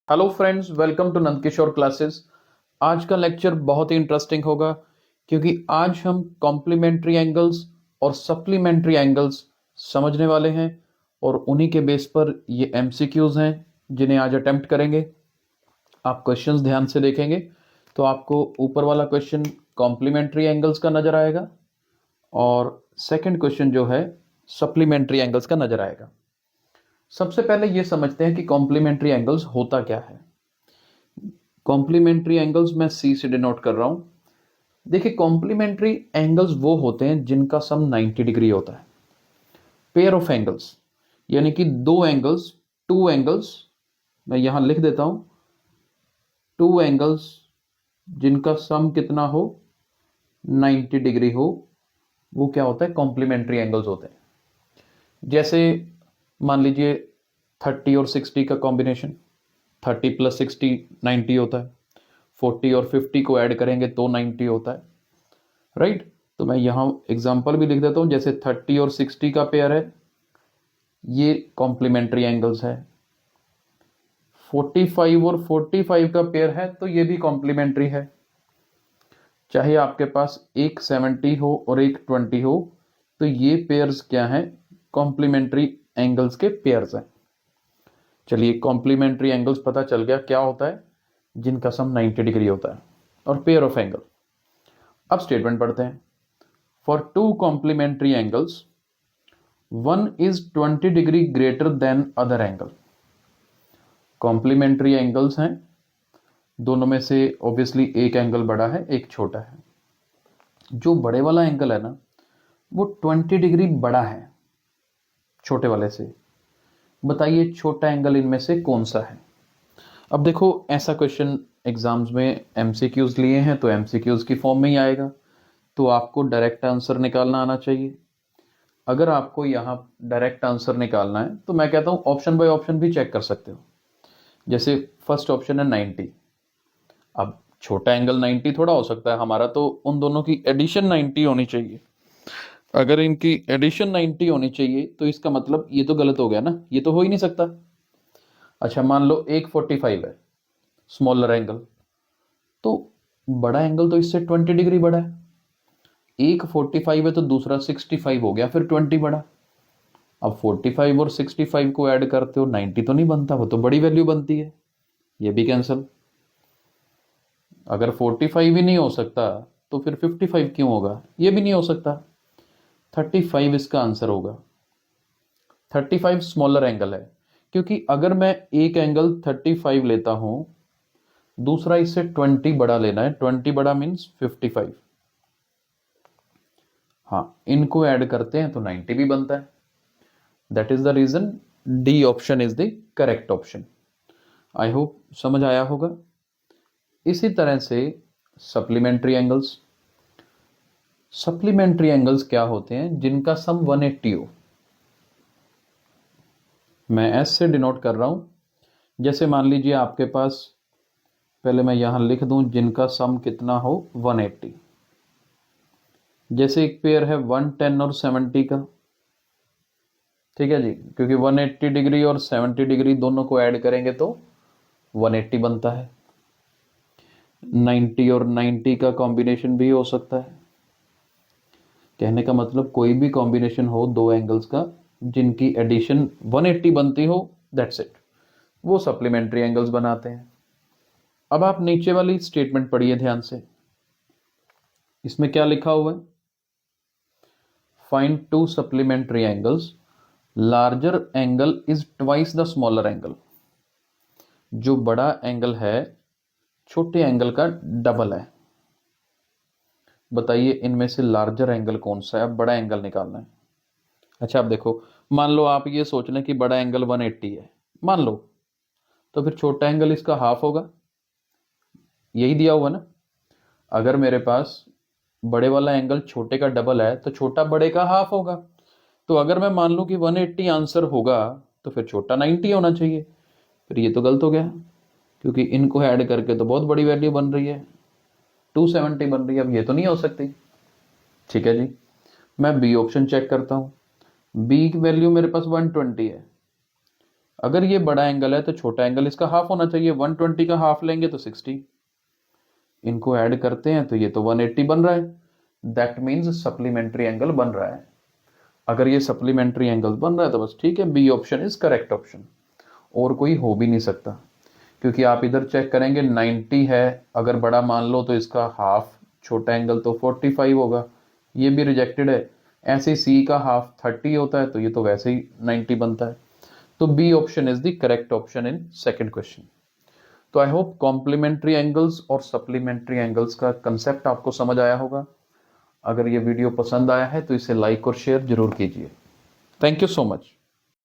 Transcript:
Hello friends, welcome to Nandkishore classes. आज का lecture बहुत ही इंटरेस्टिंग होगा क्योंकि आज हम कॉम्प्लीमेंट्री एंगल्स और सप्लीमेंट्री एंगल्स समझने वाले हैं और उन्हीं के बेस पर ये एमसीक्यूज हैं जिन्हें आज अटेम्प्ट करेंगे। आप क्वेश्चंस ध्यान से देखेंगे तो आपको ऊपर वाला क्वेश्चन कॉम्प्लीमेंट्री एंगल्स का नजर आएगा और सेकंड क्वेश्चन जो है सप्लीमेंट्री एंगल्स का नजर आएगा। सबसे पहले ये समझते हैं कि कॉम्प्लीमेंट्री एंगल्स होता क्या है। कॉम्प्लीमेंट्री एंगल्स मैं सी से डिनोट कर रहा हूं। देखिए, कॉम्प्लीमेंट्री एंगल्स वो होते हैं जिनका सम 90 डिग्री होता है। पेयर ऑफ एंगल्स यानी कि टू एंगल्स, मैं यहां लिख देता हूं, टू एंगल्स जिनका सम कितना हो, 90 डिग्री हो, वो क्या होता है, कॉम्प्लीमेंट्री एंगल्स होते हैं। जैसे मान लीजिए 30 और 60 का कॉम्बिनेशन, 30 प्लस 60 90 होता है। 40 और 50 को ऐड करेंगे तो 90 होता है, राइट। तो मैं यहां एग्जांपल भी लिख देता हूं, जैसे 30 और 60 का पेयर है, ये कॉम्प्लीमेंट्री एंगल्स है। 45 और 45 का पेयर है तो ये भी कॉम्प्लीमेंट्री है। चाहे आपके पास एक 70 हो और एक 20 हो, तो ये पेयर्स क्या हैं, कॉम्प्लीमेंट्री एंगल्स के पेयर्स हैं। चलिए, कॉम्प्लीमेंट्री एंगल्स पता चल गया क्या होता है, जिनका सम 90 डिग्री होता है और पेयर ऑफ एंगल। अब स्टेटमेंट पढ़ते हैं। For two complementary angles one is 20 degree greater than other angle. Complementary angles हैं, दोनों में से ऑब्वियसली एक एंगल बड़ा है, एक छोटा है। जो बड़े वाला एंगल है ना, वो 20 डिग्री बड़ा है छोटे वाले से। बताइए छोटा एंगल इनमें से कौन सा है। अब देखो, ऐसा क्वेश्चन एग्जाम्स में एमसीक्यूज लिए हैं तो एमसीक्यूज की फॉर्म में ही आएगा, तो आपको डायरेक्ट आंसर निकालना आना चाहिए। अगर आपको यहाँ डायरेक्ट आंसर निकालना है तो मैं कहता हूँ ऑप्शन बाय ऑप्शन भी चेक कर सकते हो। जैसे फर्स्ट ऑप्शन है 90। अब छोटा एंगल 90 थोड़ा हो सकता है हमारा, तो उन दोनों की एडिशन 90 होनी चाहिए। अगर इनकी एडिशन 90 होनी चाहिए तो इसका मतलब ये तो गलत हो गया ना, ये तो हो ही नहीं सकता। अच्छा, मान लो एक 45 है, स्मॉलर एंगल, तो बड़ा एंगल तो इससे 20 डिग्री बड़ा है। एक 45 है तो दूसरा 65 हो गया, फिर 20 बड़ा। अब 45 और 65 को ऐड करते हो, 90 तो नहीं बनता, वो तो बड़ी वैल्यू बनती है, ये भी कैंसिल। अगर 45 ही नहीं हो सकता तो फिर 55 क्यों होगा, ये भी नहीं हो सकता। 35 इसका आंसर होगा। 35 स्मॉलर एंगल है, क्योंकि अगर मैं एक एंगल 35 लेता हूं, दूसरा इससे 20 बड़ा लेना है, 20 बड़ा मीन्स 55। हाँ, इनको ऐड करते हैं तो 90 भी बनता है। That is the reason D option is the correct option. I hope समझ आया होगा। इसी तरह से सप्लीमेंट्री एंगल्स। सप्लीमेंट्री एंगल्स क्या होते हैं, जिनका सम 180 हो। मैं एस से डिनोट कर रहा हूं। जैसे मान लीजिए आपके पास, पहले मैं यहां लिख दूं, जिनका सम कितना हो, 180। जैसे एक पेयर है 110 और 70 का, ठीक है जी, क्योंकि 180 डिग्री और 70 डिग्री दोनों को ऐड करेंगे तो 180 बनता है। 90 और 90 का कॉम्बिनेशन भी हो सकता है। कहने का मतलब कोई भी कॉम्बिनेशन हो दो एंगल्स का जिनकी एडिशन 180 बनती हो, दैट्स इट, वो सप्लीमेंट्री एंगल्स बनाते हैं। अब आप नीचे वाली स्टेटमेंट पढ़िए ध्यान से। इसमें क्या लिखा हुआ है, find to supplementary angles, larger angle is twice the smaller angle. जो बड़ा एंगल है छोटे एंगल का डबल है। बताइए इनमें से लार्जर एंगल कौन सा है, अब बड़ा एंगल निकालना है। अच्छा, अब देखो, मान लो आप ये सोच लें कि बड़ा एंगल 180 है, मान लो, तो फिर छोटा एंगल इसका हाफ होगा, यही दिया हुआ ना। अगर मेरे पास बड़े वाला एंगल छोटे का डबल है तो छोटा बड़े का हाफ होगा। तो अगर मैं मान लूं कि 180 आंसर होगा तो फिर छोटा 90 होना चाहिए। फिर ये तो गलत हो गया, क्योंकि इनको ऐड करके तो बहुत बड़ी वैल्यू बन रही है, 270 बन रही है। अब ये तो नहीं हो सकती। ठीक है जी, मैं बी ऑप्शन चेक करता हूं। बी की वैल्यू मेरे पास 120 है, अगर ये बड़ा एंगल है तो छोटा एंगल इसका हाफ होना चाहिए, 120 का हाफ लेंगे तो 60, इनको ऐड करते हैं तो ये तो 180 बन रहा है, दैट मीन्स सप्लीमेंट्री एंगल बन रहा है। अगर ये सप्लीमेंट्री एंगल बन रहा है तो बस ठीक है, B option is correct option, और कोई हो भी नहीं सकता, क्योंकि आप इधर चेक करेंगे 90 है, अगर बड़ा मान लो तो इसका हाफ छोटा एंगल तो 45 होगा, ये भी रिजेक्टेड है। ऐसे सी का हाफ 30 होता है तो ये तो वैसे ही 90 बनता है। तो B option is the correct option in second question. तो आई होप कॉम्प्लीमेंट्री एंगल्स और सप्लीमेंट्री एंगल्स का कंसेप्ट आपको समझ आया होगा। अगर ये वीडियो पसंद आया है तो इसे लाइक और शेयर जरूर कीजिए। Thank you so much.